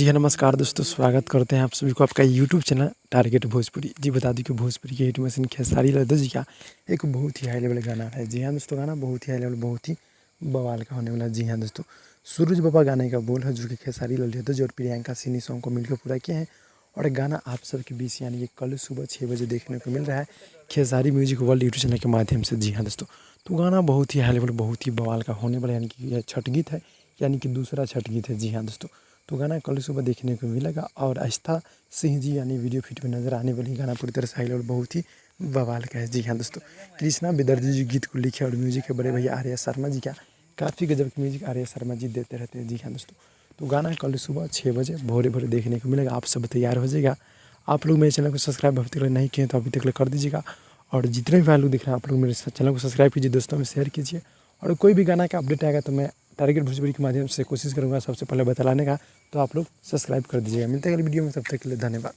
हाँ, नमस्कार दोस्तों, स्वागत करते हैं आप सभी को आपका यूट्यूब चैनल टारगेट भोजपुरी। जी बता दूँ कि भोजपुरी के हिट मशीन खेसारी लाल जी का एक बहुत ही हाई लेवल गाना है। जी हाँ दोस्तों, गाना बहुत ही हाई लेवल, बहुत ही बवाल का होने वाला है। जी हाँ दोस्तों, सूरज बाबा गाने का बोल है जो कि खेसारी लाल यादव और प्रियंका सिनी सॉन्ग को मिलकर पूरा किए हैं। और गाना आप सबके बीच यानी कि कल सुबह 6 बजे देखने को मिल रहा है Khesari music world YouTube channel के माध्यम से। जी हाँ दोस्तों, तो गाना बहुत ही हाई लेवल, बहुत ही बवाल का होने वाला है, यानी कि यह छठ गीत है, यानी कि दूसरा छठ गीत है। जी हाँ दोस्तों, तो गाना कल सुबह देखने को मिलेगा। और आस्था सिंह जी यानी वीडियो फिट में नजर आने वाली गाना पूरी तरह से हाई और बहुत ही बवाल का है। जी हाँ दोस्तों, कृष्णा विदर्जी जी गीत को लिखे और म्यूजिक है बड़े भैया आर्या शर्मा जी का। काफ़ी गजब की म्यूजिक आर्या शर्मा जी देते रहते हैं। जी हाँ दोस्तों, तो गाना कल सुबह 6 बजे भोरे भोरे देखने को मिलेगा। आप सब तैयार हो जाएगा। आप लोग मेरे चैनल को सब्सक्राइब अभी तक नहीं किए तो अभी तक कर दीजिएगा। और जितने भी भाई लोग दिख रहे हैं आप लोग मेरे चैनल को सब्सक्राइब कीजिए, दोस्तों में शेयर कीजिए। और कोई भी गाना का अपडेट आएगा तो मैं टारगेट भोजपुरी के माध्यम से कोशिश करूँगा सबसे पहले बता लाने का, तो आप लोग सब्सक्राइब कर दीजिएगा। मिलते हैं अगली वीडियो में, तब तक के लिए धन्यवाद।